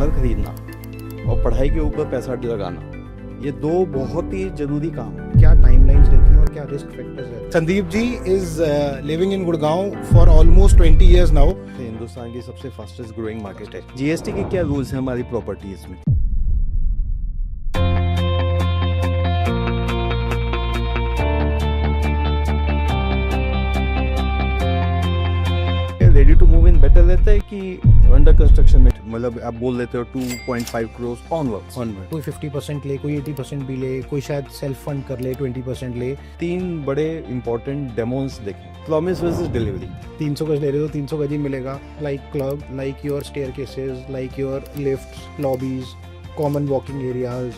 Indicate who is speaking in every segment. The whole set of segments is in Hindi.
Speaker 1: घर खरीदना और पढ़ाई के ऊपर पैसा लगाना, ये दो बहुत ही जरूरी काम है।
Speaker 2: क्या टाइमलाइंस रहती हैं और क्या रिस्क फैक्टर्स रहते हैं? Sandeep ji is living in Gurgaon for almost 20 years now.
Speaker 1: Hindustan की सबसे फास्टेस्ट ग्रोइंग मार्केट है। जीएसटी के क्या रूल्स हैं हमारी प्रॉपर्टीज में? Ready to move in better रहता है कि अंडर कंस्ट्रक्शन में, मतलब आप बोल देते हो 2.5 करोड़ ऑनवर्ड।
Speaker 2: कोई 50% ले, कोई 80% भी ले, कोई शायद सेल्फ फंड कर ले, 20% ले।
Speaker 1: 3 बड़े इंपॉर्टेंट डेमोन्स देखें। Promise versus delivery.
Speaker 2: 300 गज ले रहे हो, 300 गज ही मिलेगा। Like club, like your staircases, like your lifts, lobbies, common walking areas.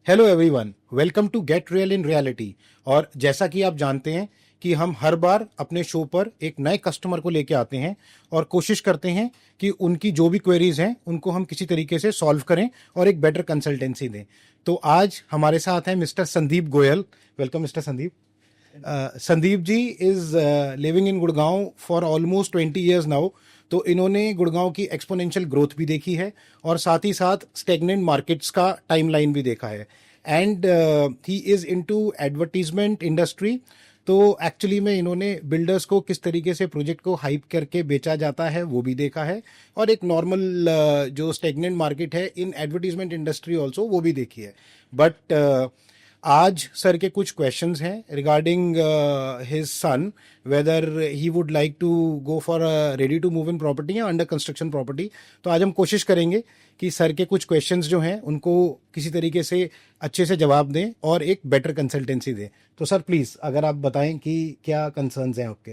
Speaker 2: Hello everyone, welcome to get real in reality. और जैसा कि आप जानते हैं कि हम हर बार अपने शो पर एक नए कस्टमर को लेके आते हैं और कोशिश करते हैं कि उनकी जो भी क्वेरीज हैं उनको हम किसी तरीके से सॉल्व करें और एक बेटर कंसल्टेंसी दें। तो आज हमारे साथ हैं mister Sandeep Goyal. Welcome mister Sandeep. Sandeep ji is living in Gurgaon for almost 20 years now. तो इन्होंने गुड़गांव की एक्सपोनेंशियल ग्रोथ भी देखी है और साथ ही साथ स्टेगनेंट मार्केट्स का टाइमलाइन भी देखा है। And he is into advertisement industry. तो एक्चुअली में इन्होंने बिल्डर्स को किस तरीके से प्रोजेक्ट को हाइप करके बेचा जाता है वो भी देखा है, और एक नॉर्मल जो स्टेगनेंट मार्केट है इन एडवर्टीजमेंट इंडस्ट्री ऑल्सो वो भी देखी है। बट आज सर के कुछ क्वेश्चंस हैं regarding his son, whether he would like to go for ready to move in property या अंडर कंस्ट्रक्शन प्रॉपर्टी। तो आज हम कोशिश करेंगे कि सर के कुछ क्वेश्चंस जो हैं उनको किसी तरीके से अच्छे से जवाब दें और एक बेटर कंसल्टेंसी दें। तो सर प्लीज़ अगर आप बताएं कि क्या कंसर्न्स हैं आपके।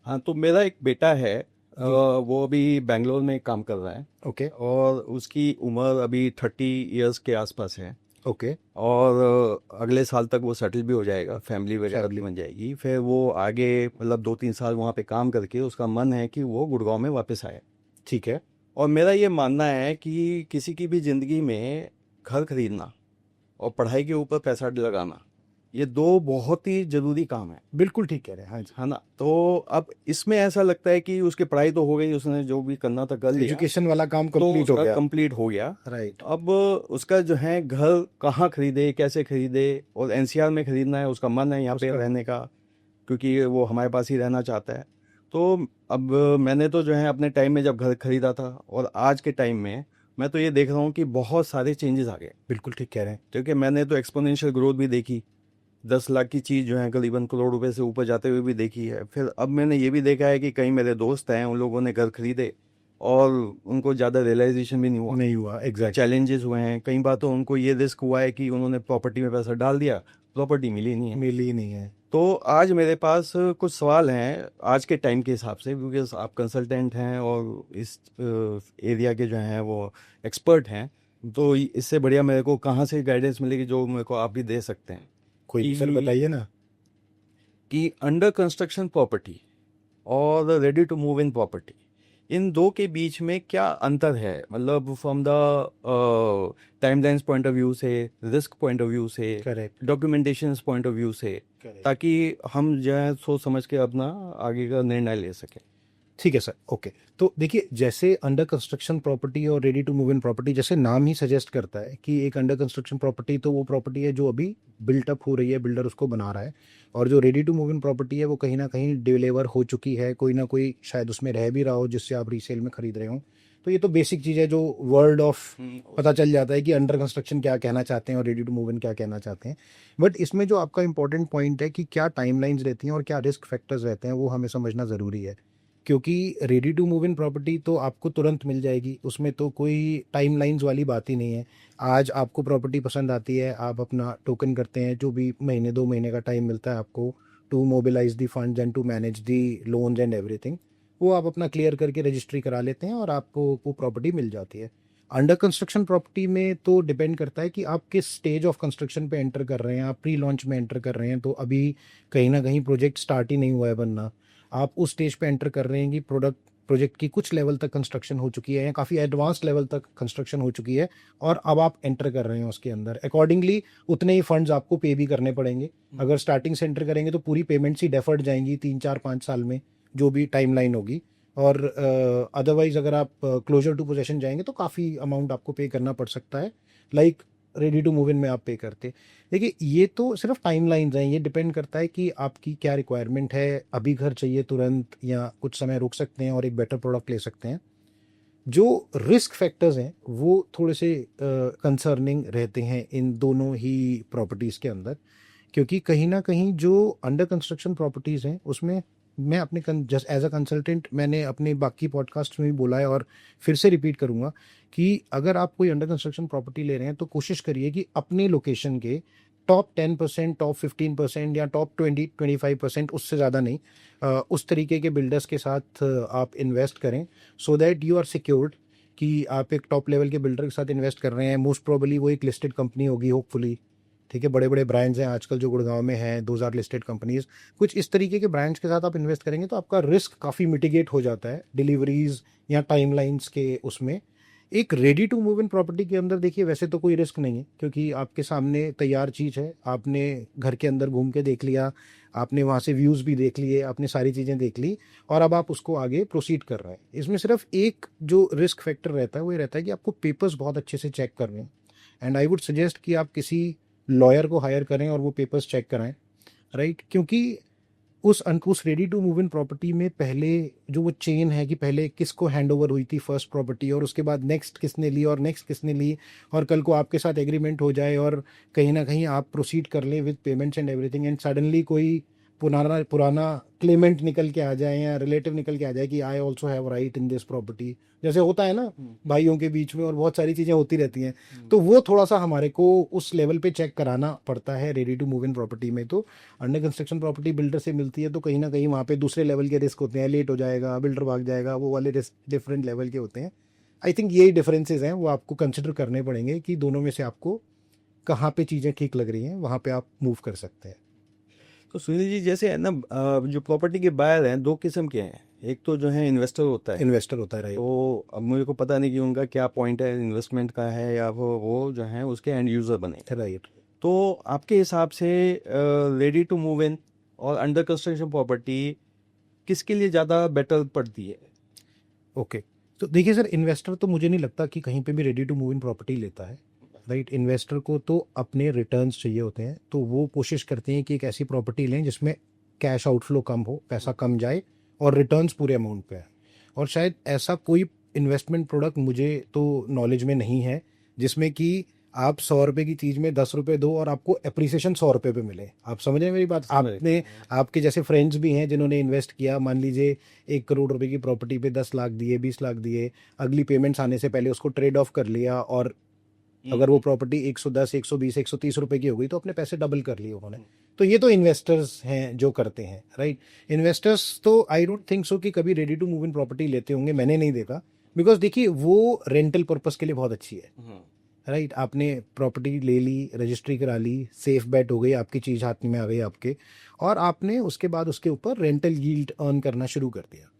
Speaker 1: हाँ, तो मेरा एक बेटा है, वो अभी बेंगलोर में काम कर रहा है।
Speaker 2: ओके
Speaker 1: और उसकी उम्र अभी 30 years के आसपास है।
Speaker 2: ओके
Speaker 1: और अगले साल तक वो सेटल भी हो जाएगा, फैमिली वगैरह भी बन जाएगी। फिर वो आगे मतलब 2-3 साल वहाँ पे काम करके उसका मन है कि वो गुड़गांव में वापस आए।
Speaker 2: ठीक है।
Speaker 1: और मेरा ये मानना है कि किसी की भी ज़िंदगी में घर खरीदना और पढ़ाई के ऊपर पैसा लगाना, ये दो बहुत ही ज़रूरी काम है।
Speaker 2: बिल्कुल ठीक कह रहे हैं। हाँ जी,
Speaker 1: है ना। तो अब इसमें ऐसा लगता है कि उसकी पढ़ाई तो हो गई, उसने जो भी करना था कर लिया,
Speaker 2: एजुकेशन वाला काम
Speaker 1: तो
Speaker 2: कंप्लीट हो
Speaker 1: उसका
Speaker 2: गया।
Speaker 1: कंप्लीट हो गया।
Speaker 2: राइट।
Speaker 1: अब उसका जो है घर कहाँ खरीदे, कैसे खरीदे, और एनसीआर में खरीदना है, उसका मन है यहाँ पे रहने का, क्योंकि वो हमारे पास ही रहना चाहता है। तो अब मैंने तो जो है अपने टाइम में जब घर खरीदा था और आज के टाइम में मैं तो ये देख रहा हूँ कि बहुत सारे चेंजेस आ गए।
Speaker 2: बिल्कुल ठीक कह रहे हैं।
Speaker 1: क्योंकि मैंने तो एक्सपोनेंशियल ग्रोथ भी देखी, 10 लाख की चीज़ जो है करीबन करोड़ रुपए से ऊपर जाते हुए भी देखी है। फिर अब मैंने ये भी देखा है कि कई मेरे दोस्त हैं, उन लोगों ने घर खरीदे और उनको ज़्यादा रियलाइजेशन भी नहीं हुआ।
Speaker 2: एग्जैक्ट
Speaker 1: चैलेंजेस हुए हैं। कई बार तो उनको ये रिस्क हुआ है कि उन्होंने प्रॉपर्टी में पैसा डाल दिया, प्रॉपर्टी मिली नहीं है। तो आज मेरे पास कुछ सवाल हैं आज के टाइम के हिसाब से, क्योंकि आप कंसल्टेंट हैं और इस एरिया के जो हैं वो एक्सपर्ट हैं। तो इससे बढ़िया मेरे को कहाँ से गाइडेंस मिलेगी जो मेरे को आप भी दे सकते हैं?
Speaker 2: कोई सर बताइए ना
Speaker 1: कि अंडर कंस्ट्रक्शन प्रॉपर्टी और ready to move in property, इन दो के बीच में क्या अंतर है? मतलब from the timelines point of view से, रिस्क पॉइंट ऑफ व्यू से,
Speaker 2: correct
Speaker 1: documentation point of view से, ताकि हम जो है सोच समझ के अपना आगे का निर्णय ले सकें।
Speaker 2: ठीक है सर। ओके, तो देखिए जैसे अंडर कंस्ट्रक्शन प्रॉपर्टी और ready to move in property, जैसे नाम ही सजेस्ट करता है कि एक अंडर कंस्ट्रक्शन प्रॉपर्टी तो वो प्रॉपर्टी है जो अभी बिल्टअप हो रही है, बिल्डर उसको बना रहा है, और जो ready to move in property है वो कहीं ना कहीं डिलीवर हो चुकी है, कोई ना कोई शायद उसमें रह भी रहा हो जिससे आप रीसेल में खरीद रहे हो। तो ये तो बेसिक चीज़ है जो वर्ड ऑफ पता चल जाता है कि अंडर कंस्ट्रक्शन क्या कहना चाहते हैं और रेडी टू मूव इन क्या कहना चाहते हैं। बट इसमें जो आपका इंपॉर्टेंट पॉइंट है कि क्या टाइमलाइंस रहती हैं और क्या रिस्क फैक्टर्स रहते हैं, वो हमें समझना ज़रूरी है। क्योंकि ready to move in property तो आपको तुरंत मिल जाएगी, उसमें तो कोई टाइमलाइंस वाली बात ही नहीं है। आज आपको प्रॉपर्टी पसंद आती है, आप अपना टोकन करते हैं, जो भी महीने 2 महीने का टाइम मिलता है आपको to mobilise the funds and to manage the loans and everything, वो आप अपना क्लियर करके रजिस्ट्री करा लेते हैं और आपको वो प्रॉपर्टी मिल जाती है। अंडर कंस्ट्रक्शन प्रॉपर्टी में तो डिपेंड करता है कि आप किस स्टेज ऑफ कंस्ट्रक्शन पे एंटर कर रहे हैं। आप प्री लॉन्च में एंटर कर रहे हैं तो अभी कहीं ना कहीं प्रोजेक्ट स्टार्ट ही नहीं हुआ है बनना, आप उस स्टेज पे एंटर कर रहे हैं कि प्रोजेक्ट की कुछ लेवल तक कंस्ट्रक्शन हो चुकी है या काफ़ी एडवांस लेवल तक कंस्ट्रक्शन हो चुकी है और अब आप एंटर कर रहे हैं उसके अंदर, अकॉर्डिंगली उतने ही फंड्स आपको पे भी करने पड़ेंगे। अगर स्टार्टिंग से एंटर करेंगे तो पूरी पेमेंट्स ही डेफर्ड जाएंगी 3 4 5 साल में, जो भी टाइमलाइन होगी। और अदरवाइज अगर आप क्लोजर टू पोजेशन जाएंगे तो काफ़ी अमाउंट आपको पे करना पड़ सकता है, like ready to move in में आप पे करते। देखिए ये तो सिर्फ टाइमलाइंस हैं, ये डिपेंड करता है कि आपकी क्या रिक्वायरमेंट है, अभी घर चाहिए तुरंत या कुछ समय रुक सकते हैं और एक बेटर प्रोडक्ट ले सकते हैं। जो रिस्क फैक्टर्स हैं वो थोड़े से कंसर्निंग रहते हैं इन दोनों ही प्रॉपर्टीज़ के अंदर, क्योंकि कहीं ना कहीं जो अंडर कंस्ट्रक्शन प्रॉपर्टीज़ हैं उसमें मैं अपने जस्ट एज अ कंसल्टेंट मैंने अपने बाकी पॉडकास्ट में भी बोला है और फिर से रिपीट करूंगा कि अगर आप कोई अंडर कंस्ट्रक्शन प्रॉपर्टी ले रहे हैं तो कोशिश करिए कि अपने लोकेशन के टॉप 10%, टॉप 15% या टॉप 20-25%, उससे ज़्यादा नहीं, उस तरीके के बिल्डर्स के साथ आप इन्वेस्ट करें, so that you are secured कि आप एक टॉप लेवल के बिल्डर के साथ इन्वेस्ट कर रहे हैं। मोस्ट प्रोबेबली वो एक लिस्टेड कंपनी होगी होपफुली, ठीक है। बड़े बड़े ब्रांड्स हैं आजकल जो गुड़गांव में हैं, 2000 लिस्टेड कंपनीज, कुछ इस तरीके के ब्रांड्स के साथ आप इन्वेस्ट करेंगे तो आपका रिस्क काफ़ी मिटिगेट हो जाता है डिलीवरीज या टाइमलाइंस के उसमें। एक ready to move in property के अंदर देखिए वैसे तो कोई रिस्क नहीं है, क्योंकि आपके सामने तैयार चीज़ है, आपने घर के अंदर घूम के देख लिया, आपने वहाँ से व्यूज़ भी देख लिए, आपने सारी चीज़ें देख ली और अब आप उसको आगे प्रोसीड कर रहे हैं। इसमें सिर्फ एक जो रिस्क फैक्टर रहता है वो ये रहता है कि आपको पेपर्स बहुत अच्छे से चेक करने हैं, एंड आई वुड सजेस्ट कि आप किसी लॉयर को हायर करें और वो पेपर्स चेक कराएं, राइट। क्योंकि उस ready to move in property में पहले जो वो चेन है कि पहले किसको हैंड ओवर हुई थी फर्स्ट प्रॉपर्टी और उसके बाद नेक्स्ट किसने ली और नेक्स्ट किसने ली, और कल को आपके साथ एग्रीमेंट हो जाए और कहीं ना कहीं आप प्रोसीड कर लें with payments and everything, and suddenly कोई पुराना पुराना क्लेमेंट निकल के आ जाए या रिलेटिव निकल के आ जाए कि I also have right in this property, जैसे होता है ना भाइयों के बीच में और बहुत सारी चीज़ें होती रहती हैं, तो वो थोड़ा सा हमारे को उस लेवल पे चेक कराना पड़ता है ready to move in property में। तो अंडर कंस्ट्रक्शन प्रॉपर्टी बिल्डर से मिलती है तो कहीं ना कहीं वहाँ पे दूसरे लेवल के रिस्क होते हैं, लेट हो जाएगा, बिल्डर भाग जाएगा, वो वाले रिस्क डिफरेंट लेवल के होते हैं। आई थिंक यही डिफरेंसेस हैं, वो आपको कंसिडर करने पड़ेंगे कि दोनों में से आपको कहाँ पे चीज़ें ठीक लग रही हैं, वहाँ पे आप मूव कर सकते हैं।
Speaker 1: तो सुनील जी जैसे है ना, जो प्रॉपर्टी के बायर हैं दो किस्म के हैं, एक तो जो है इन्वेस्टर होता है,
Speaker 2: इन्वेस्टर होता है, राइट।
Speaker 1: तो अब मुझे को पता नहीं कि उनका क्या पॉइंट है इन्वेस्टमेंट का है या वो जो है उसके एंड यूज़र बने,
Speaker 2: राइट।
Speaker 1: तो आपके हिसाब से रेडी टू मूव इन और अंडर कंस्ट्रक्शन प्रॉपर्टी किसके लिए ज़्यादा बेटर पड़ती है?
Speaker 2: ओके, तो देखिए सर, इन्वेस्टर तो मुझे नहीं लगता कि कहीं पे भी ready to move in property लेता है, राइट। इन्वेस्टर को तो अपने रिटर्न्स चाहिए होते हैं, तो वो कोशिश करते हैं कि एक ऐसी प्रॉपर्टी लें जिसमें कैश आउटफ्लो कम हो, पैसा कम जाए और रिटर्न्स पूरे अमाउंट पे है। और शायद ऐसा कोई इन्वेस्टमेंट प्रोडक्ट मुझे तो नॉलेज में नहीं है जिसमें कि आप 100 रुपए की चीज़ में 10 रुपए दो और आपको अप्रिसिएशन 100 रुपए पे मिले। आप समझ रहे हैं मेरी बात? आपने आपके जैसे फ्रेंड्स भी हैं जिन्होंने इन्वेस्ट किया, मान लीजिए 1 करोड़ रुपए की प्रॉपर्टी पे 10 लाख दिए, 20 लाख दिए, अगली पेमेंट्स आने से पहले उसको ट्रेड ऑफ कर लिया और अगर वो प्रॉपर्टी 110, 120, 130 रुपए की हो गई तो अपने पैसे डबल कर लिए उन्होंने। तो ये तो इन्वेस्टर्स हैं जो करते हैं, राइट। इन्वेस्टर्स तो आई डोंट थिंक सो कि कभी ready to move in property लेते होंगे, मैंने नहीं देखा, बिकॉज देखिए वो रेंटल पर्पस के लिए बहुत अच्छी है, राइट। आपने प्रॉपर्टी ले ली, रजिस्ट्री करा ली, सेफ बेट हो गई, आपकी चीज़ हाथ में आ गई आपके, और आपने उसके बाद उसके ऊपर रेंटल यील्ड अर्न करना शुरू कर दिया,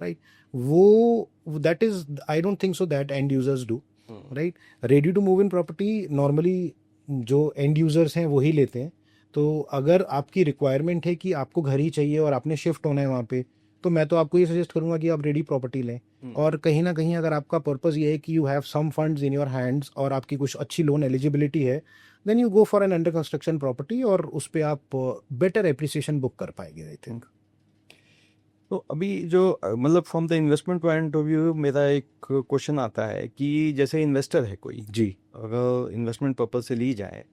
Speaker 2: राइट। वो that is I don't think so that end users do, right. Ready to move in property normally जो एंड यूजर्स हैं वही लेते हैं। तो अगर आपकी रिक्वायरमेंट है कि आपको घर ही चाहिए और आपने शिफ्ट होना है वहाँ पे, तो मैं तो आपको ये सजेस्ट करूंगा कि आप रेडी प्रॉपर्टी लें। और कहीं ना कहीं अगर आपका पर्पस ये है कि you have some funds in your hands और आपकी कुछ अच्छी लोन एलिजिबिलिटी है, then you go for an under construction property और उस पर आप बेटर एप्रिसिएशन बुक कर पाएंगे, आई थिंक।
Speaker 1: तो अभी जो मतलब from the investment point of view मेरा एक क्वेश्चन आता है कि जैसे इन्वेस्टर है कोई
Speaker 2: जी,
Speaker 1: अगर इन्वेस्टमेंट पर्पज से ली जाए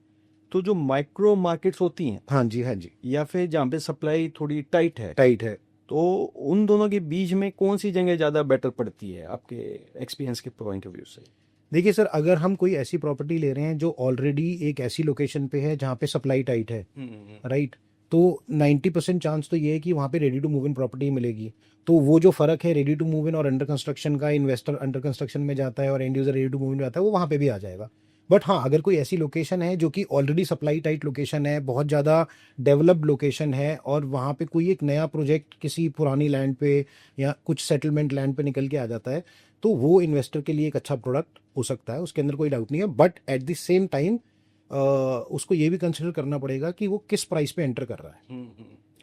Speaker 1: तो जो माइक्रो मार्केट्स होती हैं,
Speaker 2: हाँ जी, हाँ जी,
Speaker 1: या फिर जहाँ पे सप्लाई थोड़ी टाइट है, तो उन दोनों के बीच में कौन सी जगह ज़्यादा बेटर पड़ती है आपके एक्सपीरियंस के पॉइंट ऑफ व्यू से?
Speaker 2: देखिए सर, अगर हम कोई ऐसी प्रॉपर्टी ले रहे हैं जो ऑलरेडी एक ऐसी लोकेशन पे है जहाँ पे सप्लाई टाइट है, राइट, तो 90% चांस तो ये है कि वहाँ पे ready to move in property मिलेगी। तो वो जो फ़र्क है रेडी टू मूव इन और अंडर कंस्ट्रक्शन का, इन्वेस्टर अंडर कंस्ट्रक्शन में जाता है और end user ready to move in जाता है, वो वहाँ पे भी आ जाएगा। बट हाँ, अगर कोई ऐसी लोकेशन है जो कि ऑलरेडी सप्लाई टाइट लोकेशन है, बहुत ज़्यादा डेवलप्ड लोकेशन है, और वहाँ पे कोई एक नया प्रोजेक्ट किसी पुरानी लैंड पे या कुछ सेटलमेंट लैंड पे निकल के आ जाता है, तो वो इन्वेस्टर के लिए एक अच्छा प्रोडक्ट हो सकता है, उसके अंदर कोई डाउट नहीं है। But at the same time उसको ये भी कंसिडर करना पड़ेगा कि वो किस प्राइस पे एंटर कर रहा है,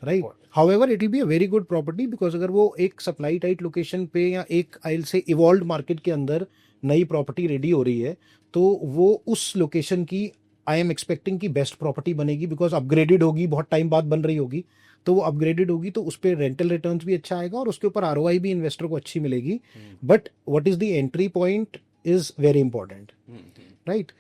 Speaker 2: right. However it will be a very good property, because अगर वो एक सप्लाई टाइट लोकेशन पे या एक I will say evolve market के अंदर नई प्रॉपर्टी रेडी हो रही है, तो वो उस लोकेशन की आई एम एक्सपेक्टिंग की बेस्ट प्रॉपर्टी बनेगी, बिकॉज अपग्रेडेड होगी, बहुत टाइम बाद बन रही होगी, तो वो अपग्रेडेड होगी, तो उस पर रेंटल रिटर्न्स भी अच्छा आएगा और उसके ऊपर आरओआई भी इन्वेस्टर को अच्छी मिलेगी। But what is the entry point is very important, right.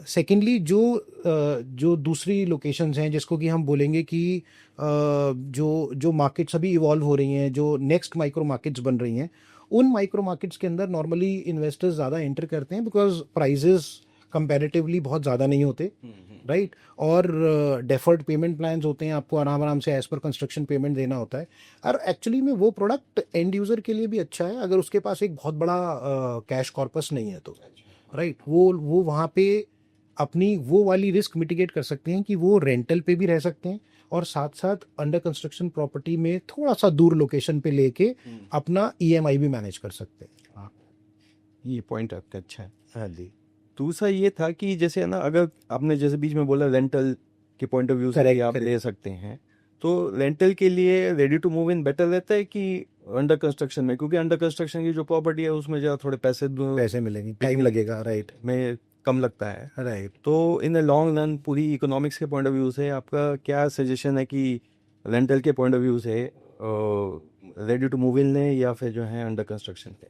Speaker 2: Secondly जो दूसरी लोकेशंस हैं जिसको कि हम बोलेंगे कि जो मार्केट्स अभी इवॉल्व हो रही हैं, जो नेक्स्ट माइक्रो मार्केट्स बन रही हैं, उन माइक्रो मार्केट्स के अंदर नॉर्मली इन्वेस्टर्स ज़्यादा एंटर करते हैं, बिकॉज प्राइजेस कंपैरेटिवली बहुत ज़्यादा नहीं होते, राइट। और डेफर्ड पेमेंट प्लान्स होते हैं, आपको आराम आराम से एज पर कंस्ट्रक्शन पेमेंट देना होता है। और एक्चुअली में वो प्रोडक्ट एंड यूज़र के लिए भी अच्छा है अगर उसके पास एक बहुत बड़ा कैश कॉर्पस नहीं है तो, राइट। वो वहाँ पे अपनी वो वाली रिस्क मिटिगेट कर सकते हैं कि वो रेंटल पे भी रह सकते हैं और साथ साथ अंडर कंस्ट्रक्शन प्रॉपर्टी में थोड़ा सा दूर लोकेशन पे लेके अपना ईएमआई भी मैनेज कर सकते हैं।
Speaker 1: हाँ, ये पॉइंट आपका अच्छा है।
Speaker 2: हाँ जी,
Speaker 1: दूसरा ये था कि जैसे है ना, अगर आपने जैसे बीच में बोला रेंटल के पॉइंट ऑफ व्यू से भी आप ले सकते हैं, तो रेंटल के लिए ready to move in better रहता है कि अंडर कंस्ट्रक्शन में? क्योंकि अंडर कंस्ट्रक्शन की जो प्रॉपर्टी है उसमें ज़रा थोड़े पैसे
Speaker 2: मिलेंगे, टाइम लगेगा, राइट
Speaker 1: में कम लगता है,
Speaker 2: राइट।
Speaker 1: तो इन द लॉन्ग रन पूरी इकोनॉमिक्स के पॉइंट ऑफ व्यू से आपका क्या सजेशन है कि रेंटल के पॉइंट ऑफ व्यू से रेडी टू मूव इन लें या फिर जो है अंडर कंस्ट्रक्शन पे?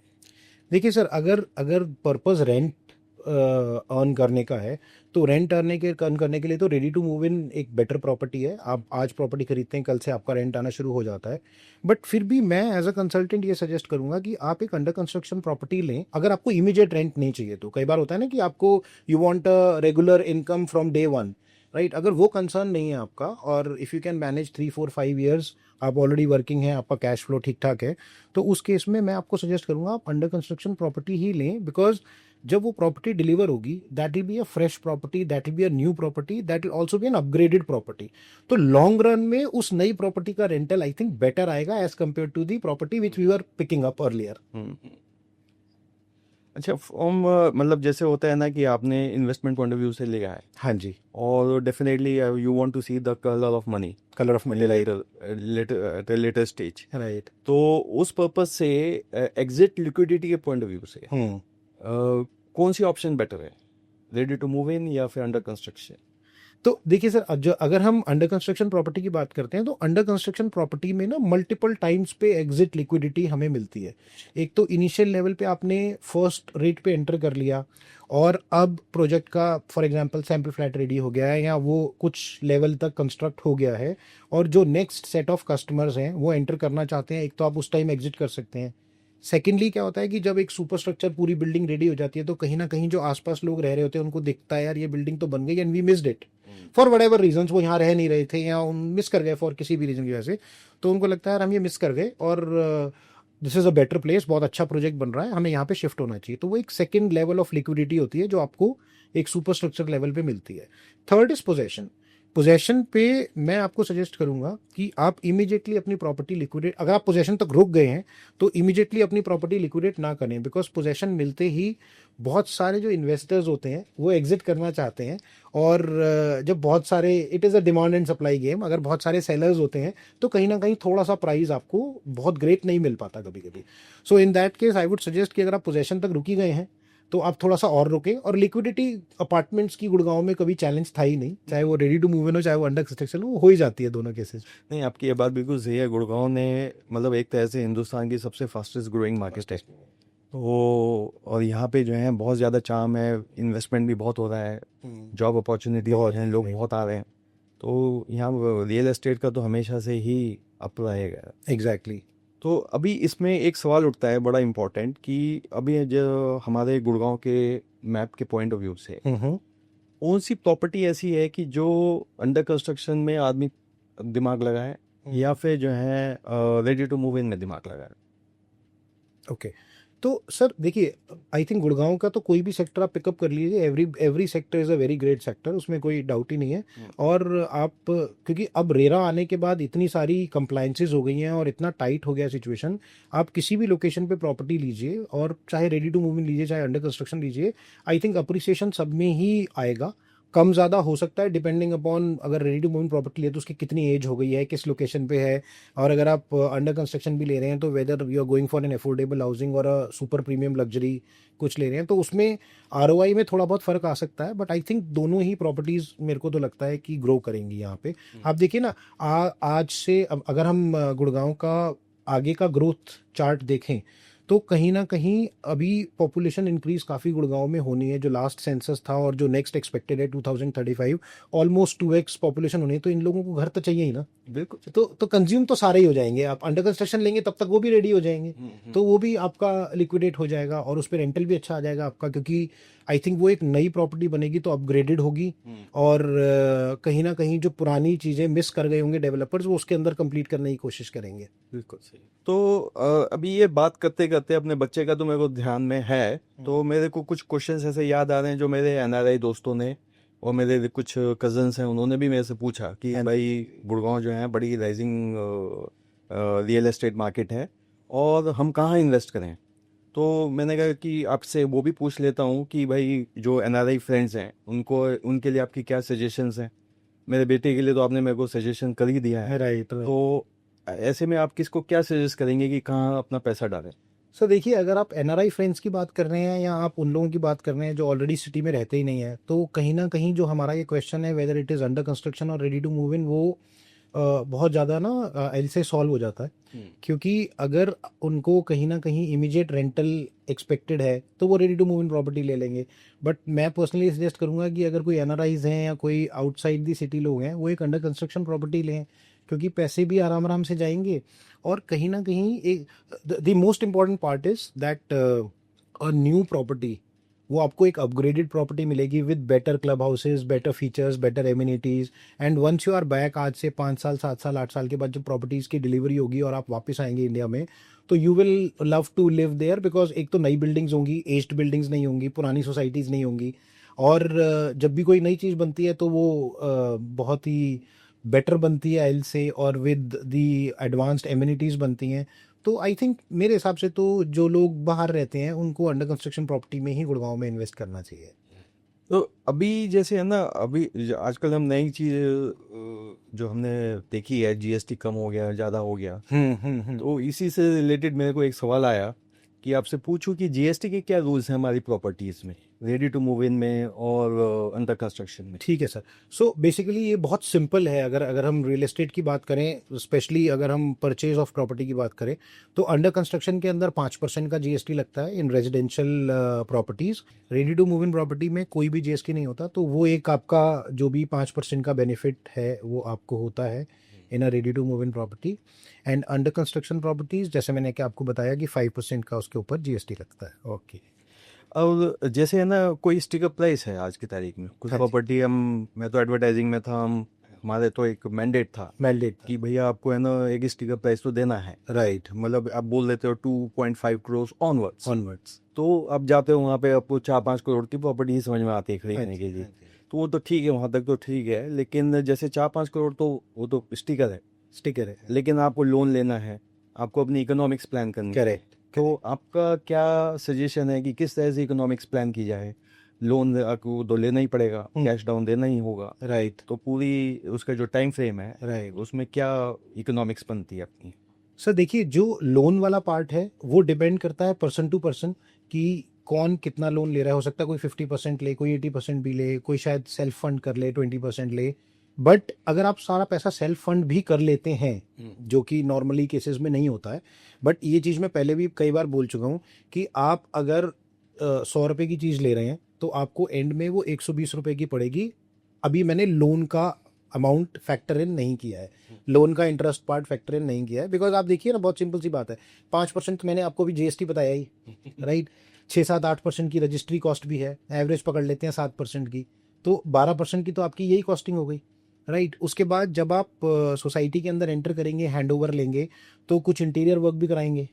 Speaker 2: देखिए सर, अगर अगर पर्पस रेंट अर्न करने का है, तो रेंट अर्न करने के लिए तो रेडी टू मूव इन एक बेटर प्रॉपर्टी है। आप आज प्रॉपर्टी खरीदते हैं, कल से आपका रेंट आना शुरू हो जाता है। बट फिर भी मैं एज अ कंसल्टेंट ये सजेस्ट करूंगा कि आप एक अंडर कंस्ट्रक्शन प्रॉपर्टी लें, अगर आपको इमीडिएट रेंट नहीं चाहिए तो। कई बार होता है ना कि आपको you want a regular income from day one, right. अगर वो कंसर्न नहीं है आपका और if you can manage 3 4 5 years, आप ऑलरेडी वर्किंग हैं, आपका कैश फ्लो ठीक ठाक है, तो उस केस में मैं आपको सजेस्ट करूंगा आप अंडर कंस्ट्रक्शन प्रॉपर्टी ही लें। बिकॉज जब वो प्रॉपर्टी डिलीवर होगी, that will be a fresh property, that will be a new property, that will also be an upgraded property. तो लॉन्ग रन में उस नई प्रॉपर्टी का रेंटल आई थिंक बेटर आएगा as compared to the property which we are picking up earlier.
Speaker 1: अच्छा, फ्रॉम मतलब जैसे होता है ना कि आपने इन्वेस्टमेंट पॉइंट ऑफ व्यू से लिया है,
Speaker 2: हाँ जी,
Speaker 1: और definitely you want to see the colour of money,
Speaker 2: colour of money,
Speaker 1: later stage,
Speaker 2: right.
Speaker 1: तो उस पर्पज से एग्जिट लिक्विडिटी के पॉइंट ऑफ व्यू से कौन सी ऑप्शन बेटर है, रेडी टू मूव इन या फिर अंडर कंस्ट्रक्शन?
Speaker 2: तो देखिए सर, अगर हम अंडर कंस्ट्रक्शन प्रॉपर्टी की बात करते हैं, तो अंडर कंस्ट्रक्शन प्रॉपर्टी में ना मल्टीपल टाइम्स पे एग्जिट लिक्विडिटी हमें मिलती है। एक तो इनिशियल लेवल पे आपने फर्स्ट रेट पे एंटर कर लिया, और अब प्रोजेक्ट का for example sample flat ready हो गया है या वो कुछ लेवल तक कंस्ट्रक्ट हो गया है, और जो नेक्स्ट सेट ऑफ कस्टमर्स हैं वो एंटर करना चाहते हैं, एक तो आप उस टाइम एग्जिट कर सकते हैं। सेकेंडली क्या होता है कि जब एक सुपर स्ट्रक्चर पूरी बिल्डिंग रेडी हो जाती है, तो कहीं ना कहीं जो आसपास लोग रह रहे होते हैं उनको दिखता है यार ये बिल्डिंग तो बन गई and we missed it for whatever reason, वो यहाँ रह नहीं रहे थे या मिस कर गए फॉर किसी भी रीजन की वजह से, तो उनको लगता है यार हम ये मिस कर गए और this is a better place, बहुत अच्छा प्रोजेक्ट बन रहा है, हमें यहाँ पे शिफ्ट होना चाहिए। तो वो एक सेकेंड लेवल ऑफ लिक्विडिटी होती है जो आपको एक सुपर स्ट्रक्चर लेवल पे मिलती है। Third is possession. पोजेशन पे मैं आपको सजेस्ट करूंगा कि आप इमीडिएटली अपनी प्रॉपर्टी लिक्विडेट, अगर आप पोजेशन तक रुक गए हैं तो इमीडिएटली अपनी प्रॉपर्टी लिक्विडेट ना करें, बिकॉज पोजेशन मिलते ही बहुत सारे जो इन्वेस्टर्स होते हैं वो एग्जिट करना चाहते हैं, और जब बहुत सारे, it is a demand and supply game, अगर बहुत सारे सेलर्स होते हैं तो कहीं ना कहीं थोड़ा सा प्राइस आपको बहुत ग्रेट नहीं मिल पाता कभी कभी। So in that case I would suggest कि अगर आप पोजेशन तक रुकी गए हैं तो आप थोड़ा सा और रुके। और लिक्विडिटी अपार्टमेंट्स की गुड़गांव में कभी चैलेंज था ही नहीं, चाहे वो रेडी टू मूव इन हो चाहे वो अंडर कंस्ट्रक्शन हो ही जाती है दोनों केसेस।
Speaker 1: नहीं, आपकी ये बात बिल्कुल सही है। गुड़गांव ने मतलब एक तरह से हिंदुस्तान की सबसे फास्टेस्ट ग्रोइंग मार्केट है, तो और यहाँ पे जो है बहुत ज़्यादा चार्म है, इन्वेस्टमेंट भी बहुत हो रहा है, जॉब अपॉर्चुनिटी बहुत हैं, लोग बहुत आ रहे हैं, तो यहाँ रियल एस्टेट का तो हमेशा से ही अप रहेगा।
Speaker 2: एग्जैक्टली।
Speaker 1: तो अभी इसमें एक सवाल उठता है बड़ा इम्पोर्टेंट कि अभी जो हमारे गुड़गांव के मैप के पॉइंट ऑफ व्यू से कौन सी प्रॉपर्टी ऐसी है कि जो अंडर कंस्ट्रक्शन में आदमी दिमाग लगाए या फिर जो है रेडी टू मूव इन में दिमाग लगाए?
Speaker 2: ओके, तो सर देखिए, आई थिंक गुड़गांव का तो कोई भी सेक्टर आप पिकअप कर लीजिए, every sector is a very great sector, उसमें कोई डाउट ही नहीं है। और आप, क्योंकि अब रेरा आने के बाद इतनी सारी कंप्लाइंसेस हो गई हैं और इतना टाइट हो गया सिचुएशन, आप किसी भी लोकेशन पे प्रॉपर्टी लीजिए, और चाहे रेडी टू मूव इन लीजिए चाहे अंडर कंस्ट्रक्शन लीजिए, आई थिंक अप्रिसिएशन सब में ही आएगा। कम ज़्यादा हो सकता है डिपेंडिंग अपॉन, अगर ready to move in property लिए तो उसकी कितनी एज हो गई है, किस लोकेशन पे है, और अगर आप अंडर कंस्ट्रक्शन भी ले रहे हैं तो whether you are going for an affordable housing और अ सुपर प्रीमियम लग्जरी कुछ ले रहे हैं, तो उसमें आरओआई में थोड़ा बहुत फ़र्क आ सकता है। बट आई थिंक दोनों ही प्रॉपर्टीज़ मेरे को तो लगता है कि ग्रो करेंगी यहाँ पे। आप देखिए ना, आज से अगर हम गुड़गांव का आगे का ग्रोथ चार्ट देखें, तो कहीं ना कहीं अभी पॉपुलेशन इंक्रीज काफ़ी गुड़गांव में होनी है। जो लास्ट सेंसस था और जो नेक्स्ट एक्सपेक्टेड है 2035, ऑलमोस्ट 2x पॉपुलेशन होनी है, तो इन लोगों को घर तो चाहिए ही ना।
Speaker 1: बिल्कुल।
Speaker 2: तो कंज्यूम तो सारे ही हो जाएंगे। आप अंडर कंस्ट्रक्शन लेंगे तब तक वो भी रेडी हो जाएंगे, तो वो भी आपका लिक्विडेट हो जाएगा और उस पर रेंटल भी अच्छा आ जाएगा आपका, क्योंकि आई थिंक वो एक नई प्रॉपर्टी बनेगी तो अपग्रेडेड होगी। और कहीं ना कहीं जो पुरानी चीज़ें मिस कर गए होंगे डेवलपर्स, वो उसके अंदर कंप्लीट करने की कोशिश करेंगे।
Speaker 1: बिल्कुल सही। तो अभी ये बात करते करते अपने बच्चे का तो मेरे को ध्यान में है, तो मेरे को कुछ क्वेश्चंस ऐसे याद आ रहे हैं जो मेरे एनआरआई दोस्तों ने और मेरे कुछ कजन्स हैं, उन्होंने भी मेरे से पूछा कि भाई गुड़गांव जो है बड़ी राइजिंग रियल एस्टेट मार्केट है और हम कहाँ इन्वेस्ट करें। तो मैंने कहा कि आपसे वो भी पूछ लेता हूँ कि भाई जो एनआरआई फ्रेंड्स हैं उनको, उनके लिए आपकी क्या सजेशंस हैं। मेरे बेटे के लिए तो आपने मेरे को सजेशन कर ही दिया है,
Speaker 2: राइट।
Speaker 1: तो ऐसे में आप किसको क्या सजेस्ट करेंगे कि कहाँ अपना पैसा डालें।
Speaker 2: सर देखिए, अगर आप एनआरआई फ्रेंड्स की बात कर रहे हैं या आप उन लोगों की बात कर रहे हैं जो ऑलरेडी सिटी में रहते ही नहीं है, तो कहीं ना कहीं जो हमारा ये क्वेश्चन है whether it is under construction और रेडी टू मूव इन, वो बहुत ज़्यादा ना एल से सॉल्व हो जाता है। क्योंकि अगर उनको कहीं ना कहीं इमीडिएट रेंटल एक्सपेक्टेड है तो वो ready to move in property ले लेंगे। बट मैं पर्सनली सजेस्ट करूंगा कि अगर कोई एनआरआईज हैं या कोई आउटसाइड दी सिटी लोग हैं, वो एक अंडर कंस्ट्रक्शन प्रॉपर्टी लें, क्योंकि पैसे भी आराम आराम से जाएंगे। और कहीं ना कहीं एक, the most important part is that a new property, वो आपको एक अपग्रेडेड प्रॉपर्टी मिलेगी with better club houses, better features, better amenities. And once you are back, आज से 5 साल 7 साल 8 साल के बाद जब प्रॉपर्टीज़ की डिलीवरी होगी और आप वापस आएंगे इंडिया में, तो you will love to live there, because एक तो नई बिल्डिंग्स होंगी, एज्ड बिल्डिंग्स नहीं होंगी, पुरानी सोसाइटीज़ नहीं होंगी। और जब भी कोई नई चीज़ बनती है तो वो बहुत ही बेटर बनती है एल से, और विद दी एडवांस्ड एमिनिटीज़ बनती हैं। तो आई थिंक मेरे हिसाब से तो जो लोग बाहर रहते हैं उनको अंडर कंस्ट्रक्शन प्रॉपर्टी में ही गुड़गांव में इन्वेस्ट करना चाहिए।
Speaker 1: तो अभी जैसे है ना, अभी आजकल हम नई चीज़ जो हमने देखी है, जीएसटी कम हो गया, ज़्यादा हो गया, तो इसी से रिलेटेड मेरे को एक सवाल आया कि आपसे पूछूं कि जीएसटी के क्या रूल्स हैं हमारी प्रॉपर्टीज में, रेडी टू मूव इन में और अंडर कंस्ट्रक्शन में।
Speaker 2: ठीक है सर। सो बेसिकली ये बहुत सिंपल है। अगर हम रियल एस्टेट की बात करें, स्पेशली अगर हम परचेज ऑफ प्रॉपर्टी की बात करें, तो अंडर कंस्ट्रक्शन के अंदर 5% का जीएसटी लगता है in residential properties. Ready to move in property में कोई भी जीएसटी नहीं होता, तो वो एक आपका जो भी 5% का बेनिफिट है वो आपको होता है in a ready to move in property. And under construction properties, जैसे मैंने क्या आपको बताया कि 5% का उसके ऊपर जीएसटी लगता है। ओके।
Speaker 1: और जैसे है ना, कोई स्टिकर प्राइस है आज की तारीख में कुछ
Speaker 2: हाँ जी।
Speaker 1: प्रॉपर्टी, मैं तो एडवर्टाइजिंग में था, हमारे तो एक मैंडेट था
Speaker 2: मैंडेट
Speaker 1: कि भैया आपको है ना एक स्टिकर प्राइस तो देना है,
Speaker 2: राइट।
Speaker 1: मतलब आप बोल देते हो 2.5 करोड़ ऑनवर्ड्स।
Speaker 2: ऑनवर्ड्स।
Speaker 1: तो आप जाते हो वहाँ पे, आपको 4-5 करोड़ की प्रॉपर्टी ही समझ में आती है खरीदने के लिए, तो वो तो ठीक है, वहाँ तक तो ठीक है। लेकिन जैसे 4-5 करोड़ तो वो तो स्टिकर है, लेकिन आपको लोन लेना है, आपको अपनी इकोनॉमिक्स प्लान करनी है।
Speaker 2: करेक्ट।
Speaker 1: तो आपका क्या सजेशन है कि किस तरह से इकोनॉमिक्स प्लान की जाए। लोन आपको तो लेना ही पड़ेगा, कैश डाउन देना ही होगा,
Speaker 2: राइट।
Speaker 1: तो पूरी उसका जो टाइम फ्रेम है,
Speaker 2: राइट।
Speaker 1: उसमें क्या इकोनॉमिक्स बनती है अपनी।
Speaker 2: सर देखिए, जो लोन वाला पार्ट है वो डिपेंड करता है पर्सन टू पर्सन कि कौन कितना लोन ले रहा है। हो सकता है कोई 50% ले, कोई 80% भी ले, कोई शायद सेल्फ फंड कर ले 20% ले। बट अगर आप सारा पैसा सेल्फ फंड भी कर लेते हैं, जो कि नॉर्मली केसेस में नहीं होता है, बट ये चीज़ मैं पहले भी कई बार बोल चुका हूँ कि आप अगर 100 रुपये की चीज़ ले रहे हैं तो आपको एंड में वो 120 रुपये की पड़ेगी। अभी मैंने लोन का अमाउंट फैक्टर इन नहीं किया है, लोन का इंटरेस्ट पार्ट फैक्टर इन नहीं किया है, बिकॉज आप देखिए ना, बहुत सिंपल सी बात है। 5% मैंने आपको भी जीएसटी बताया ही, राइट। 6-7-8% की रजिस्ट्री कॉस्ट भी है, एवरेज पकड़ लेते हैं 7% की, तो 12% की तो आपकी यही कॉस्टिंग हो गई, राइट। उसके बाद जब आप सोसाइटी के अंदर एंटर करेंगे, हैंड ओवर लेंगे, तो कुछ इंटीरियर वर्क भी कराएंगे,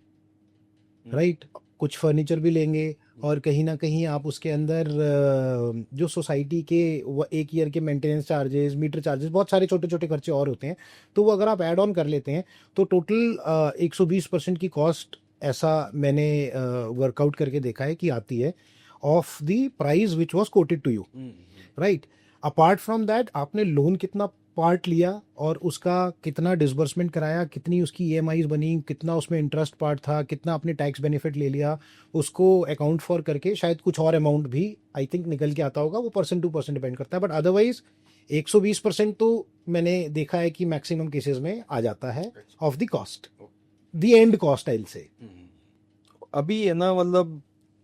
Speaker 2: राइट, कुछ फर्नीचर भी लेंगे और कहीं ना कहीं आप उसके अंदर जो सोसाइटी के वो एक ईयर के मेंटेनेंस चार्जेस, मीटर चार्जेस, बहुत सारे छोटे छोटे खर्चे और होते हैं, तो वो अगर आप ऐड ऑन कर लेते हैं तो टोटल 120% की कॉस्ट, ऐसा मैंने वर्कआउट करके देखा है कि आती है, of the price which was quoted to you, right. Apart from that आपने लोन कितना पार्ट लिया और उसका कितना डिसबर्समेंट कराया, कितनी उसकी ईएमआईज बनी, कितना उसमें इंटरेस्ट पार्ट था, कितना आपने टैक्स बेनिफिट ले लिया, उसको अकाउंट फॉर करके शायद कुछ और अमाउंट भी आई थिंक निकल के आता होगा, वो परसेंट टू परसेंट डिपेंड करता है, बट अदरवाइज 120% तो मैंने देखा है कि मैक्सिमम केसेस में आ जाता है of the cost, the end cost I will say.
Speaker 1: अभी है ना, मतलब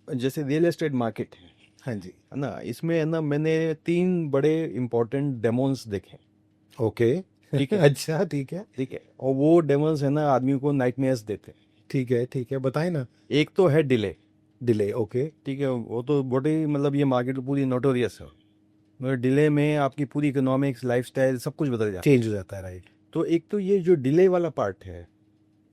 Speaker 1: जैसे रियल एस्टेट मार्केट है
Speaker 2: हाँ जी,
Speaker 1: है ना, इसमें है ना मैंने 3 बड़े इम्पोर्टेंट डेमोन्स देखे,
Speaker 2: ओके,
Speaker 1: ठीक है।
Speaker 2: अच्छा, ठीक है,
Speaker 1: ठीक है, और वो डेमोन्स है ना आदमी को नाइटमेयर्स देते हैं।
Speaker 2: ठीक है, ठीक है, बताए ना।
Speaker 1: एक तो है डिले,
Speaker 2: डिले, ओके,
Speaker 1: ठीक है, वो तो बड़ी मतलब ये मार्केट पूरी नोटोरियस है, मगर डिले में आपकी पूरी इकोनॉमिक्स, लाइफस्टाइल सब कुछ बदल जाता है।
Speaker 2: चेंज हो जाता है, राइट।
Speaker 1: तो एक तो ये जो डिले वाला पार्ट है,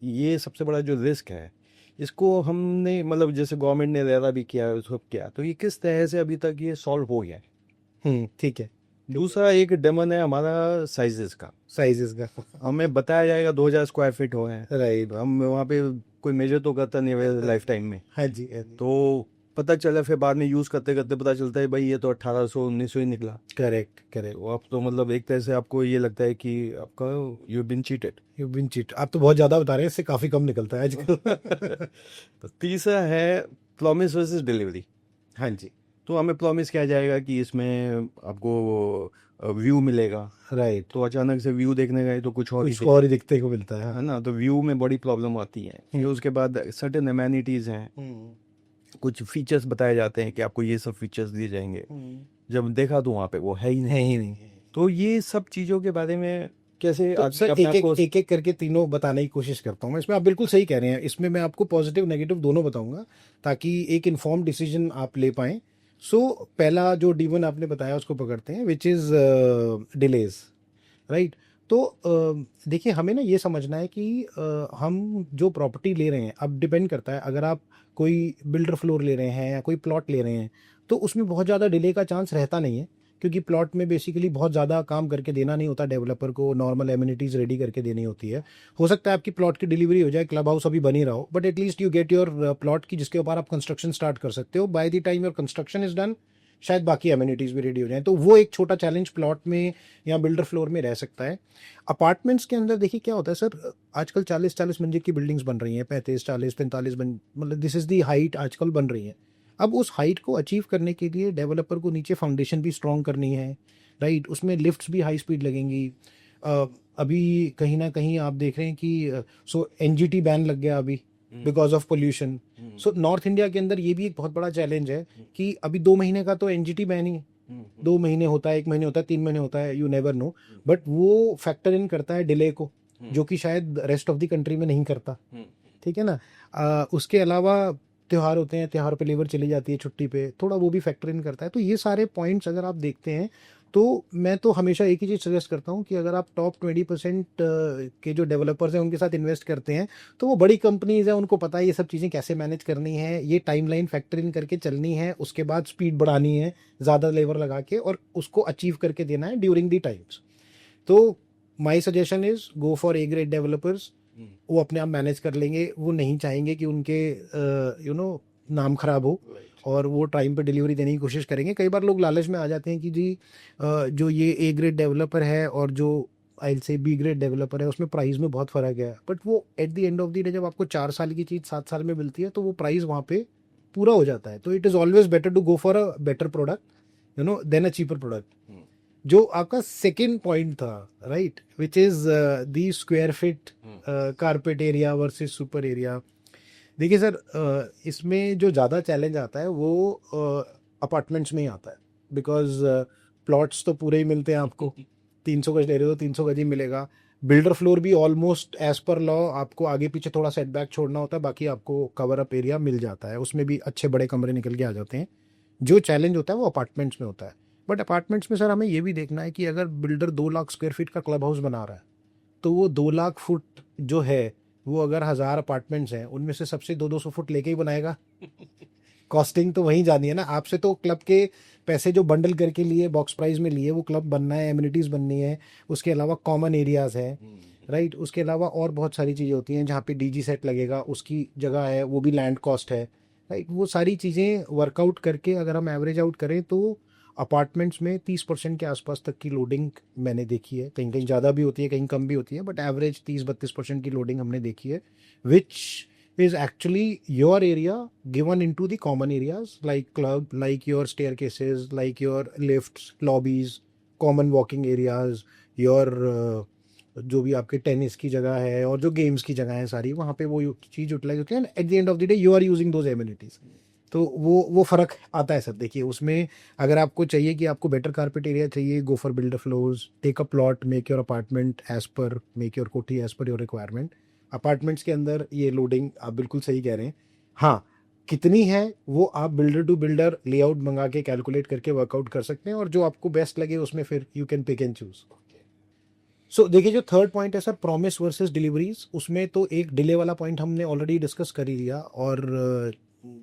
Speaker 1: ये सबसे बड़ा जो रिस्क है, इसको हमने मतलब जैसे गवर्नमेंट ने रेरा भी किया, उसको किया, तो ये किस तरह से अभी तक ये सॉल्व हो गया है।
Speaker 2: ठीक है,
Speaker 1: दूसरा एक डेमन है हमारा साइजेस का।
Speaker 2: साइजेस का,
Speaker 1: हमें बताया जाएगा 2000 स्क्वायर फीट हो हैं,
Speaker 2: राइट,
Speaker 1: हम वहाँ पे कोई मेजर तो करता नहीं है लाइफ टाइम में,
Speaker 2: हाँ जी, हाँ जी,
Speaker 1: तो पता चला फिर बाद में यूज़ करते करते पता चलता है भाई ये तो 1800 1900 ही निकला।
Speaker 2: करेक्ट, करेक्ट,
Speaker 1: तो अब तो मतलब एक तरह से आपको ये लगता है कि आपका you been cheated.
Speaker 2: You been cheat, आप तो बहुत ज़्यादा बता रहे हैं, इससे काफ़ी कम निकलता है आजकल।
Speaker 1: तो तीसरा है प्रॉमिस वर्सेस डिलीवरी।
Speaker 2: हाँ जी,
Speaker 1: तो हमें प्रॉमिस किया जाएगा कि इसमें आपको व्यू मिलेगा,
Speaker 2: राइट,
Speaker 1: तो अचानक से व्यू देखने गए तो कुछ और ही
Speaker 2: कुछ और ही दिखते को मिलता है,
Speaker 1: है ना, तो व्यू में बड़ी प्रॉब्लम आती है। फिर उसके बाद सर्टेन अमेनिटीज़ हैं, कुछ फीचर्स बताए जाते हैं कि आपको ये सब फीचर्स दिए जाएंगे, जब देखा तो वहाँ पे वो है ही
Speaker 2: है
Speaker 1: नहीं।
Speaker 2: ही नहीं।
Speaker 1: तो ये सब चीज़ों के बारे में कैसे
Speaker 2: तो
Speaker 1: आदमी
Speaker 2: सर
Speaker 1: अपने
Speaker 2: एक
Speaker 1: आप
Speaker 2: एक
Speaker 1: को
Speaker 2: एक एक करके तीनों बताने की कोशिश करता हूँ मैं, इसमें आप बिल्कुल सही कह रहे हैं, इसमें मैं आपको पॉजिटिव नेगेटिव दोनों बताऊंगा ताकि एक इन्फॉर्म डिसीजन आप ले पाएं। सो पहला जो D1 आपने बताया उसको पकड़ते हैं, विच इज़ डिलेज, राइट। तो देखिए, हमें ना ये समझना है कि हम जो प्रॉपर्टी ले रहे हैं, अब डिपेंड करता है, अगर आप कोई बिल्डर फ्लोर ले रहे हैं या कोई प्लॉट ले रहे हैं तो उसमें बहुत ज़्यादा डिले का चांस रहता नहीं है, क्योंकि प्लॉट में बेसिकली बहुत ज़्यादा काम करके देना नहीं होता डेवलपर को, नॉर्मल एमिनिटीज़ रेडी करके देनी होती है। हो सकता है आपकी प्लॉट की डिलीवरी हो जाए, क्लब हाउस अभी बनी रहा हो, but at least you get your plot की जिसके ऊपर आप कंस्ट्रक्शन स्टार्ट कर सकते हो। By the time your construction is done, शायद बाकी एमिनिटीज़ भी रेडी हो जाए, तो वो एक छोटा चैलेंज प्लॉट में या बिल्डर फ्लोर में रह सकता है। अपार्टमेंट्स के अंदर देखिए क्या होता है सर, आजकल 40-40 मंजिल की बिल्डिंग्स बन रही हैं, 35-40-45 मतलब दिस इज़ दी हाइट आजकल बन रही है। अब उस हाइट को अचीव करने के लिए डेवलपर को नीचे फाउंडेशन भी स्ट्रॉन्ग करनी है, राइट, उसमें लिफ्ट्स भी हाई स्पीड लगेंगी। अभी कहीं ना कहीं आप देख रहे हैं कि सो एनजीटी बैन लग गया अभी because of pollution. So north India के अंदर ये भी एक बहुत बड़ा चैलेंज है कि अभी 2 महीने का तो एनजीटी बैन ही है, 2 महीने होता है, 1 महीने होता है, 3 महीने होता है, यू नेवर नो, बट वो फैक्टर इन करता है डिले को, जो कि शायद रेस्ट ऑफ द कंट्री में नहीं करता, ठीक है ना। उसके अलावा त्यौहार होते हैं, त्यौहार पे लेबर चली जाती है छुट्टी पे, थोड़ा वो भी फैक्टर इन करता है। तो ये सारे पॉइंट्स अगर आप देखते हैं तो मैं तो हमेशा एक ही चीज़ सजेस्ट करता हूँ कि अगर आप टॉप 20% के जो डेवलपर्स हैं उनके साथ इन्वेस्ट करते हैं तो वो बड़ी कंपनीज हैं, उनको पता है ये सब चीज़ें कैसे मैनेज करनी है, ये टाइमलाइन फैक्टर इन करके चलनी है, उसके बाद स्पीड बढ़ानी है ज़्यादा लेबर लगा के, और उसको अचीव करके देना है ड्यूरिंग दी टाइम्स। तो my suggestion is go for A grade developers, वो अपने आप मैनेज कर लेंगे, वो नहीं चाहेंगे कि उनके नाम खराब हो, और वो टाइम पे डिलीवरी देने की कोशिश करेंगे। कई बार लोग लालच में आ जाते हैं कि जी जो ये ए ग्रेड डेवलपर है और जो आई से बी ग्रेड डेवलपर है उसमें प्राइस में बहुत फ़र्क है, बट वो eight the end of the day जब आपको 4 साल की चीज़ 7 साल में मिलती है तो वो प्राइस वहाँ पे पूरा हो जाता है। तो it is always better to go for a better product than a cheaper product. जो आपका सेकेंड पॉइंट था, right, which is the square feet carpet area versus super area. देखिए सर, इसमें जो ज़्यादा चैलेंज आता है वो अपार्टमेंट्स में ही आता है, बिकॉज प्लॉट्स तो पूरे ही मिलते हैं आपको, 300 गज ले रहे हो 300 गज ही मिलेगा। बिल्डर फ्लोर भी ऑलमोस्ट एज पर लॉ आपको आगे पीछे थोड़ा सेटबैक छोड़ना होता है, बाकी आपको कवर अप एरिया मिल जाता है, उसमें भी अच्छे बड़े कमरे निकल के आ जाते हैं। जो चैलेंज होता है वो अपार्टमेंट्स में होता है, बट अपार्टमेंट्स में सर हमें ये भी देखना है कि अगर बिल्डर 2 लाख स्क्वायर फीट का क्लब हाउस बना रहा है तो वो 2 लाख फुट जो है वो अगर 1000 अपार्टमेंट्स हैं उनमें से सबसे 200-200 फुट लेके ही बनाएगा। कॉस्टिंग तो वहीं जानी है ना। आपसे तो क्लब के पैसे जो बंडल करके लिए, बॉक्स प्राइस में लिए, वो क्लब बनना है, एमिनिटीज़ बननी है, उसके अलावा कॉमन एरियाज़ है, राइट, उसके अलावा और बहुत सारी चीज़ें होती हैं जहाँ पे डीजी सेट लगेगा, उसकी जगह है, वो भी लैंड कॉस्ट है, राइट। वो सारी चीज़ें वर्कआउट करके अगर हम एवरेज आउट करें तो अपार्टमेंट्स में 30% के आसपास तक की लोडिंग मैंने देखी है। कहीं कहीं ज़्यादा भी होती है, कहीं कम भी होती है, बट एवरेज 30-32% की लोडिंग हमने देखी है, विच is actually your area given into the common areas like club, like your staircases, like your lifts, lobbies, common walking areas, your जो भी आपके टेनिस की जगह है और जो गेम्स की जगह है सारी, वहाँ पे वो चीज़ यूटिलाइज होती है। At the end of the day you are using those amenities. तो वो फ़र्क आता है सर। देखिए उसमें अगर आपको चाहिए कि आपको बेटर कारपेट एरिया चाहिए, go for builder floors, take a plot, make your apartment as per, make your कोठी as per your requirement. Apartments के अंदर ये लोडिंग आप बिल्कुल सही कह रहे हैं। हाँ, कितनी है वो आप बिल्डर टू बिल्डर लेआउट मंगा के कैलकुलेट करके वर्कआउट कर सकते हैं, और जो आपको बेस्ट लगे उसमें फिर you can pick and choose. So देखिए जो थर्ड पॉइंट है सर, प्रॉमिस वर्सेस डिलीवरीज, उसमें तो एक डिले वाला पॉइंट हमने ऑलरेडी डिस्कस कर ही लिया, और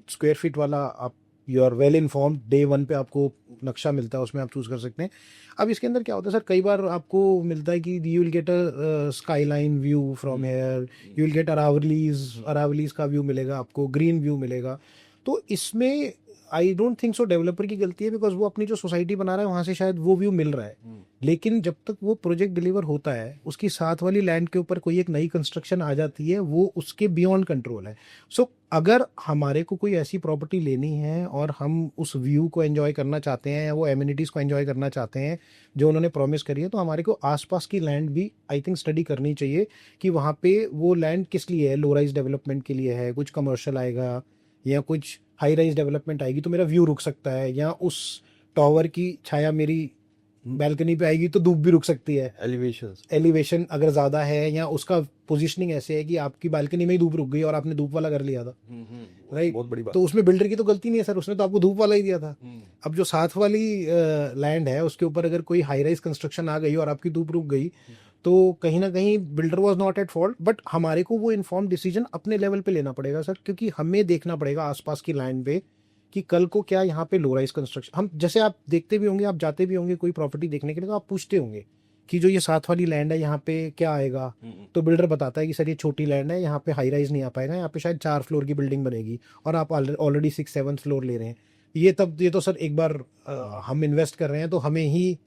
Speaker 2: स्क्वायर फीट वाला आप you are well informed, day 1 पे आपको नक्शा मिलता है, उसमें आप चूज कर सकते हैं। अब इसके अंदर क्या होता है सर, कई बार आपको मिलता है कि you will get a skyline view from here, you will get Aravallis का व्यू मिलेगा आपको, ग्रीन व्यू मिलेगा। तो इसमें आई डोंट थिंक सो डेवलपर की गलती है, बिकॉज वो अपनी जो सोसाइटी बना रहा है वहाँ से शायद वो व्यू मिल रहा है, लेकिन जब तक वो प्रोजेक्ट डिलीवर होता है उसकी साथ वाली लैंड के ऊपर कोई एक नई कंस्ट्रक्शन आ जाती है, वो उसके बियॉन्ड कंट्रोल है। सो अगर हमारे को कोई ऐसी प्रॉपर्टी लेनी है और हम उस व्यू को एंजॉय करना चाहते हैं या वो एमिनिटीज़ को एंजॉय करना चाहते हैं जो उन्होंने प्रॉमिस करी है, तो हमारे को आसपास की लैंड भी आई थिंक स्टडी करनी चाहिए कि वहाँ पे वो लैंड किस लिए है। लो राइज डेवलपमेंट के लिए है, कुछ कमर्शियल आएगा या कुछ हाई राइज डेवलपमेंट आएगी तो मेरा व्यू रुक सकता है, या उस टावर की छाया मेरी बैल्कनी पे आएगी तो धूप भी रुक सकती है। एलिवेशन अगर ज़्यादा है या उसका पोजीशनिंग ऐसे है कि आपकी बालकनी में ही धूप रुक गई और आपने धूप वाला कर लिया था, राइट,
Speaker 1: बहुत बड़ी बात।
Speaker 2: तो उसमें बिल्डर की तो गलती नहीं है सर, उसने तो आपको धूप वाला ही दिया था। अब जो साथ वाली लैंड है उसके ऊपर अगर कोई हाई राइज कंस्ट्रक्शन आ गई और आपकी धूप रुक गई तो कहीं ना कहीं builder was not at fault, but हमारे को वो इन्फॉर्म डिसीजन अपने लेवल पे लेना पड़ेगा सर, क्योंकि हमें देखना पड़ेगा आसपास की लैंड पे कि कल को क्या यहाँ पे लो राइज कंस्ट्रक्शन, हम जैसे आप देखते भी होंगे, आप जाते भी होंगे कोई प्रॉपर्टी देखने के लिए तो आप पूछते होंगे कि जो ये साथ वाली लैंड है यहाँ पे क्या आएगा, तो बिल्डर बताता है कि सर ये छोटी लैंड है, यहाँ पे हाई राइज नहीं आ पाएगा, यहाँ पे शायद 4 फ्लोर की बिल्डिंग बनेगी, और आप ऑलरेडी 6-7 फ्लोर ले रहे हैं। ये तो सर एक बार हम इन्वेस्ट कर रहे हैं तो हमें ही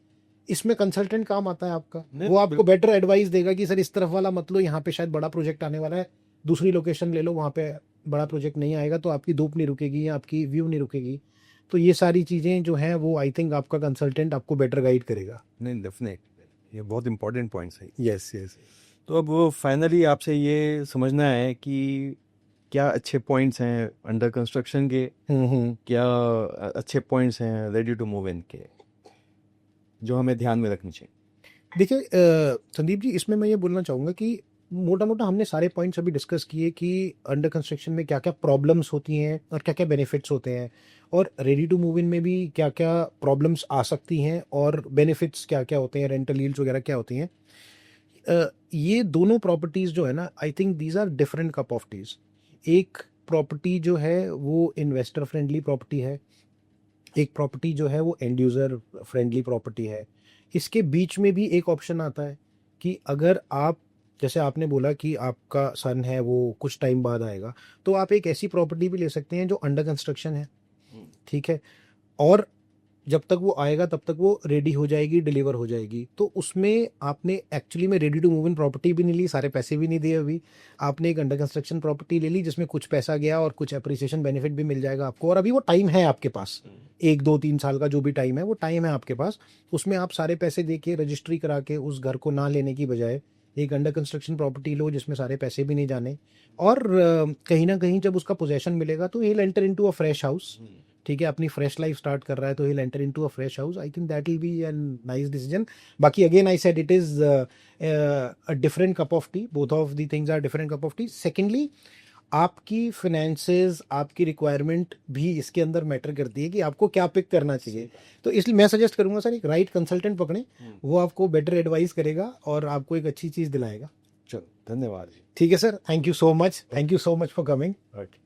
Speaker 2: इसमें कंसल्टेंट काम आता है आपका, वो आपको बेटर एडवाइस देगा कि सर इस तरफ वाला मत लो, यहाँ पे शायद बड़ा प्रोजेक्ट आने वाला है, दूसरी लोकेशन ले लो, वहाँ पे बड़ा प्रोजेक्ट नहीं आएगा तो आपकी धूप नहीं रुकेगी या आपकी व्यू नहीं रुकेगी। तो ये सारी चीज़ें जो हैं वो आई थिंक आपका कंसल्टेंट आपको बेटर गाइड करेगा।
Speaker 1: नहीं, डेफिनेट, ये बहुत इंपॉर्टेंट पॉइंट्स है।
Speaker 2: Yes yes.
Speaker 1: तो अब फाइनली आपसे ये समझना है कि क्या अच्छे पॉइंट्स हैं अंडर कंस्ट्रक्शन के, क्या अच्छे पॉइंट्स हैं रेडी टू मूव इन के, जो हमें ध्यान में रखनी चाहिए।
Speaker 2: देखिए संदीप जी, इसमें मैं ये बोलना चाहूँगा कि मोटा मोटा हमने सारे पॉइंट्स अभी डिस्कस किए कि अंडर कंस्ट्रक्शन में क्या क्या प्रॉब्लम्स होती हैं और क्या क्या बेनिफिट्स होते हैं, और रेडी टू मूव इन में भी क्या क्या प्रॉब्लम्स आ सकती हैं और बेनिफिट्स क्या क्या होते हैं, रेंटल यील्ड्स वगैरह क्या होती हैं। ये दोनों प्रॉपर्टीज़ जो है ना, I think these are different cup of teas. एक प्रॉपर्टी जो है वो इन्वेस्टर फ्रेंडली प्रॉपर्टी है, एक प्रॉपर्टी जो है वो एंड यूज़र फ्रेंडली प्रॉपर्टी है। इसके बीच में भी एक ऑप्शन आता है कि अगर आप, जैसे आपने बोला कि आपका सन है वो कुछ टाइम बाद आएगा, तो आप एक ऐसी प्रॉपर्टी भी ले सकते हैं जो अंडर कंस्ट्रक्शन है, ठीक है, और जब तक वो आएगा तब तक वो रेडी हो जाएगी, डिलीवर हो जाएगी। तो उसमें आपने एक्चुअली में ready to move in property भी नहीं ली, सारे पैसे भी नहीं दिए, अभी आपने एक अंडर कंस्ट्रक्शन प्रॉपर्टी ले ली जिसमें कुछ पैसा गया और कुछ अप्रिसिएशन बेनिफिट भी मिल जाएगा आपको, और अभी वो टाइम है आपके पास, 1-2-3 साल का जो भी टाइम है वो टाइम है आपके पास। उसमें आप सारे पैसे दे के रजिस्ट्री करा के उस घर को ना लेने की बजाय एक अंडर कंस्ट्रक्शन प्रॉपर्टी लो जिसमें सारे पैसे भी नहीं जाने, और कहीं ना कहीं जब उसका पोजेशन मिलेगा तो he'll enter into a fresh house, ठीक है, अपनी फ्रेश लाइफ स्टार्ट कर रहा है तो he'll enter into a fresh house. I think that will be a nice decision. बाकी again I said it is a different cup of tea. Both of the things are different cup of tea. Secondly, आपकी फिनेंसेस, आपकी रिक्वायरमेंट भी इसके अंदर मैटर करती है कि आपको क्या पिक करना चाहिए। तो इसलिए मैं सजेस्ट करूंगा सर एक राइट कंसल्टेंट पकड़ें, वो आपको बेटर एडवाइस करेगा और आपको एक अच्छी चीज़ दिलाएगा।
Speaker 1: चलो धन्यवाद जी।
Speaker 2: ठीक है sir, thank you so much for coming.
Speaker 1: Okay.